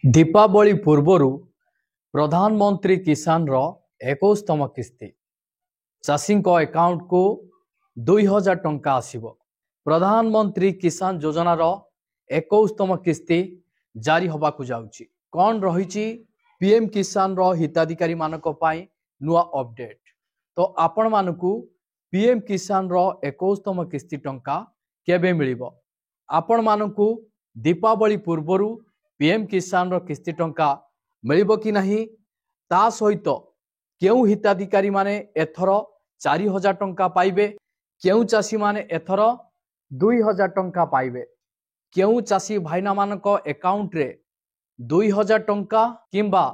दीपावली पूर्वर प्रधानमंत्री किसान रो 21तम किस्ती चाषी अकाउंट को 2000 टंका आसीबो। प्रधानमंत्री किसान योजना रो 21तम किस्ती जारी होबाकु जाउची। कौन रही पीएम किसान रो हिताधिकारी मानक पाई नुआ अपडेट। तो आपण मानकु पीएम किसान रो 21तम किस्ती टंका केबे मिलिबो। आपण मानकु दीपावली पूर्वर पीएम किसान रो किस्ती टंका मिलिबो कि नहीं, ता सहित केउ हिताधिकारी माने एथर 4000 टंका पाइबे, केउ चाषी माने एथर 2000 टंका पाइबे, केउ चाषी भाईना मानक अकाउंट रे 2000 टंका किंबा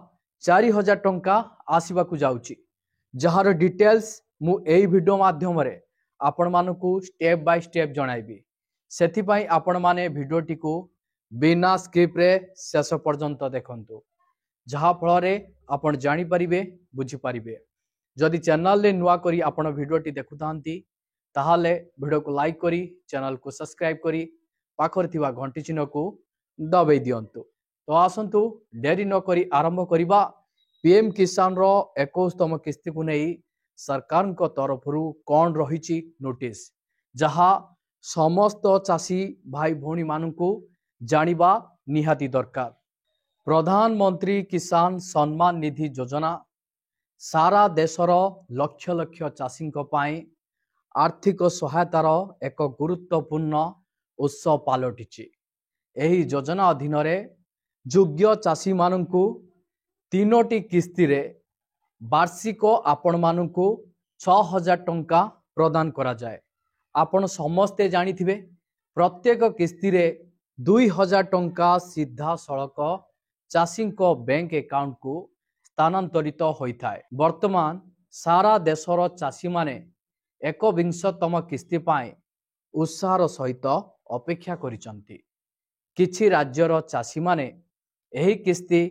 4000 टंका आसीबाकु जाउची। जहार डिटेल्स मु एई वीडियो माध्यम रे आपण मानकु स्टेप बाय स्टेप जणाइबी। सेथि पई आपण माने वीडियोटी को बिना स्क्रिप्ट रे शेष पर्यंत देखंतु, जहा फल आपण जानि परिबे, बुझी परिबे। जदि चैनल ले नुआ करी आपण वीडियोटी देखुतांती ताहाले वीडियो को लाइक करी चैनल को सब्सक्राइब करी पाखर थिबा घंटी चिन्ह को दबाई दियंतु। तो आसंतु डेरी न करी आरंभ करिबा पीएम किसान रो 21तम किस्ती को नहीं सरकार को तरफ कौन रही नोटिस, जहा समस्त चाषी भाई भौणी मानू जानिबा निहाती दरकार। प्रधानमंत्री किसान सम्मान निधि योजना सारा देशर लक्ष लक्ष चाषी आर्थिक सहायतार एक गुरुत्वपूर्ण उत्स पलटि। एही योजना अधीन योग्य चाषी मानू 3टी किस्ती रे वार्षिक आपण मानू 6000 टंका प्रदान करा जाए। आपण समस्ते जानिथिबे प्रत्येक किस्ती रे 2000 टंका सीधा सड़क चाषी बैंक अकाउंट को स्थानांतरित होता है। वर्तमान सारा देशर चाषी माने 21तम किस्ती पाए उत्साहर सहित अपेक्षा करिसंती। किछि राज्यर चाषी माने एही किस्ती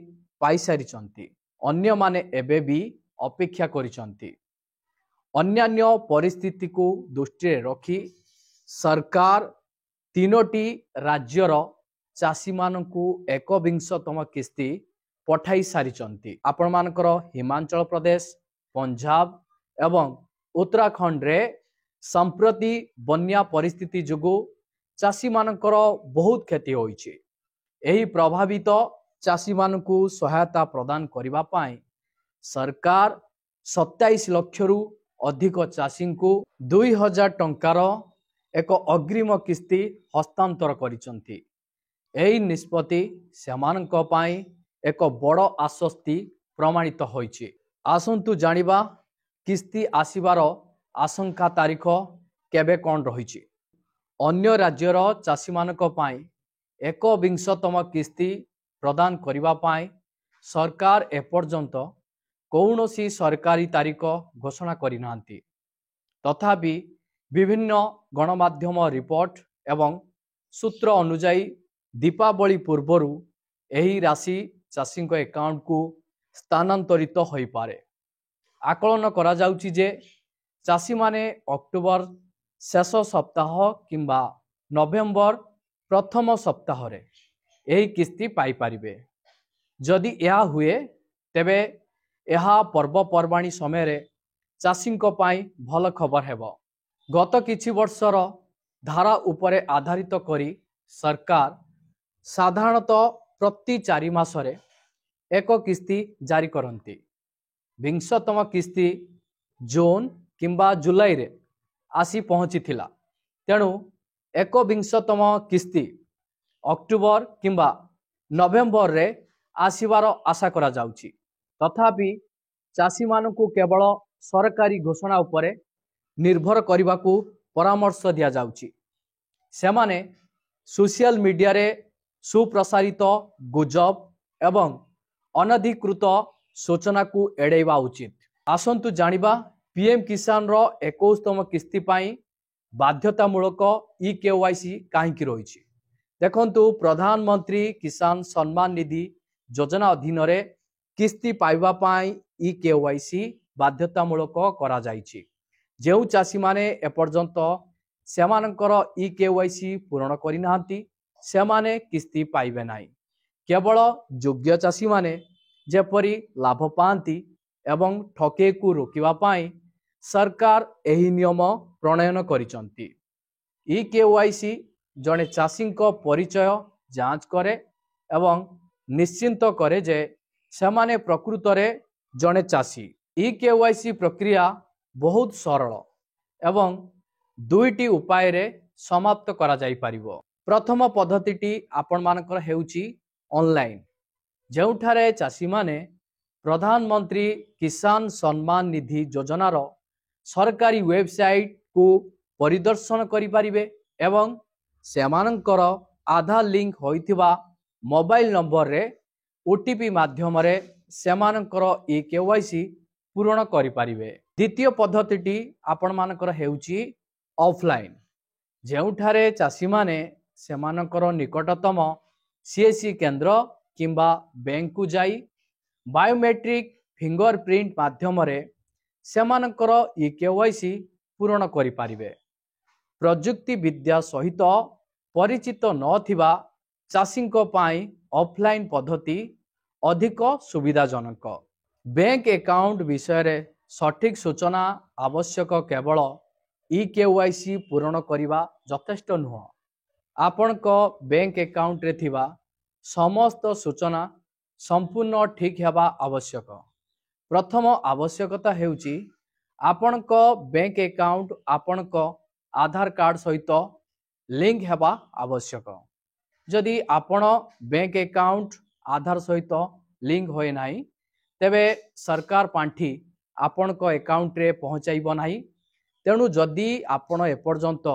पाई सारिसंती, अन्य माने एबे भी अपेक्षा करिसंती। अन्यान्य परिस्थिति को दृष्टि रखी सरकार 3टी राज्यर चाषी मानकु 21तम किस्ती पठाई सारिचंती। आपण मानकर हिमाचल प्रदेश, पंजाब एवं उत्तराखंड रे संप्रति बन्या परिस्थिति जुगु चाषी मानकर बहुत क्षति होइछि। एही प्रभावित चाषी मानकु सहायता प्रदान करिबा पाई सरकार 27 लाख रु अधिक चाषी को 2000 टंकार एक अग्रिम किस्ती हस्तांतर करिसंती। एही निष्पत्ति सेमानक पाई एक बड़ आश्वस्ति प्रमाणित होइछि। आसंतु जानिबा किस्ती आसीबार आशंका तारीख केबे कौन रहिछि। अन्य राज्यर चाषी मानक पाई 21तम किस्ती प्रदान करिबा पाई सरकार एपर्यंत कौनसी सरकारी तारीख घोषणा करिनांती। तथापि विभिन्न गणमाध्यम रिपोर्ट एवं सूत्र अनुଯାयी दीपावली पूर्वर एही राशि चाषी अकाउंट को स्थानांतरित होई पारे। आकलन करा जाउची जे चाषी माने अक्टोबर शेष सप्ताह किंबा नवेम्बर प्रथम सप्ताह रे एही किस्ती पाई पारिबे। जदि यह हुए तेबे यह पर्वपर्वाणी समय रे चाषी भल खबर हेबो। गत किछि वर्षर धारा उपरे आधारित करी सरकार साधारणतः प्रति 4 मासरे एक किस्ती जारी करती। 20तम किस्ती जून किंबा जुलाई रे आसी पहुँची थिला, तेणु 21तम किस्ती अक्टोबर किंबा नवेम्बर रे आसीबार आशा करा जाउची। तथापि चाषी मानकु केवल सरकारी घोषणा उपरे निर्भर करने को परामर्श दिया जाउची। सेमाने सोशल मीडिया रे सुप्रसारित गुजब एवं अनधिकृत सूचना को एड़ेवा उचित। आसंतु जानिबा पीएम किसान रो 21तम किस्ती पाई बाध्यतामूलक ई-केवाईसी काहींकि रहिछि। देखंतु प्रधानमंत्री किसान सम्मान निधि योजना अधीन रे किस्ती पाइबा पाई ई-केवाईसी बाध्यतामूलक करा जाइछि। जेउ चाषी माने एपर्यंत सेमानकर ई-केवाईसी पूर्ण करिनाहांती सेमाने किस्ती पाइबे नाही। केवल योग्य चाषी माने जेपरी लाभ पाती एवं ठके को रोकिबा पाई सरकार एही नियम प्रणयन करिसंती। ई-केवाईसी जड़े चाषी परिचय जांच करे एवं निश्चिंत करे जे सेमाने प्रकृत रे जड़े चाषी। ई-केवाईसी प्रक्रिया बहुत सरल एवं दुईटी उपाय रे समाप्त करा जाई परिबो। प्रथम पद्धतिटी आपण मानकर हेउची ऑनलाइन, जेउठारे चाषी माने प्रधानमंत्री किसान सम्मान निधि योजनार सरकारी वेबसाइट को परिदर्शन करि परिबे एवं सेमानंकर आधार लिंक होइथिबा मोबाइल नंबर रे ओटीपी माध्यम रे सेमानंकर ई-केवाईसी पूर्ण करि परिबे। द्वितीय पद्धतिटी आपण मानकर हेउची ऑफलाइन, जेउठारे चाषी माने सेमानंकर निकटतम सीएससी केंद्र किंबा बैंक को जाई बायोमेट्रिक फिंगरप्रिंट माध्यम रे सेमानंकर ई-केवाईसी पूर्ण करि परिबे। प्रजुक्ति विद्या सहित परिचित नथिबा चाषींको पाई ऑफलाइन पद्धति अधिक सुविधाजनक। बैंक अकाउंट विषय रे सठिक सूचना आवश्यक, केवल ई-केवाईसी पूर्ण करिबा यथेष्ट नुह। आपणको बैंक अकाउंट रे थिबा समस्त सूचना संपूर्ण ठीक हेबा आवश्यक। प्रथम आवश्यकता हेउची आपणको बैंक अकाउंट आपणको आधार कार्ड सहित लिंक हेबा आवश्यक। जदि आपण बैंक अकाउंट आधार सहित लिंक होए नाही तेबे सरकार पांठी आपणको अकाउंट रे पहुंचाइबो नाही। तेणु जदि आपण एपर्यंत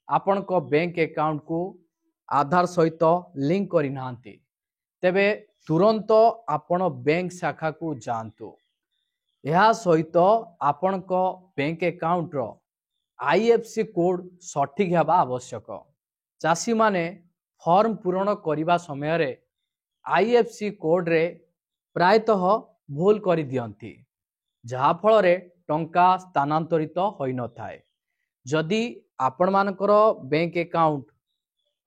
आपणको बैंक अकाउंट को आधार सहित लिंक करि नांती तेबे तुरंत आपण बैंक शाखा को जानतु। यह सहित आपणको बैंक अकाउंट रो आईएफसी कोड सठिक हेबा आवश्यक। चाषी माने फॉर्म पूर्ण करिबा समय रे आईएफसी कोड रे प्रायतः भूल करि दियंती, जहा फल रे टंका स्थानांतरित होई न थाए। जदि आपण मानकर बैंक अकाउंट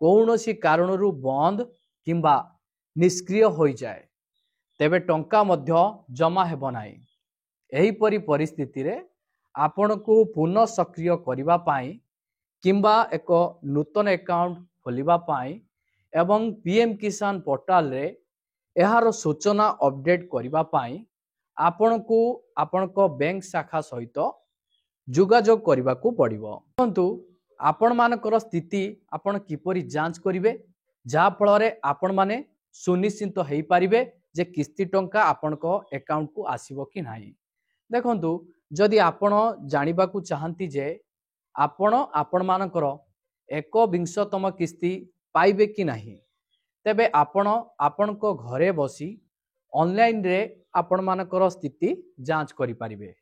कौनसी कारणरू बंद किंबा निष्क्रिय होई जाए तेबे टंका मध्य जमा हेबो नाही। एही परि परिस्थिति रे आपण को पुनः सक्रिय करिबा पाई किंबा एक नूतन अकाउंट खोलिबा पाई एवं पीएम किसान पोर्टल रे एहार सूचना अपडेट करिबा पाई आपण को आपण को बैंक शाखा सहित जोगाजोग करिबा को पड़िबो। परंतु आपण मानकर स्थिति आपण किपरि जांच करिवे जहा फल रे आपण माने सुनिश्चित हेई पारिबे जे किस्ती टंका आपण को अकाउंट को आसीबो कि नाही। देखंतु जदि आपण जानिबा को चाहंती जे आपण मानकर 21तम किस्ती पाइबे कि नाही, तेबे आपण को घरे बसी ऑनलाइन रे आपण मानकर स्थिति जांच करि पारिबे।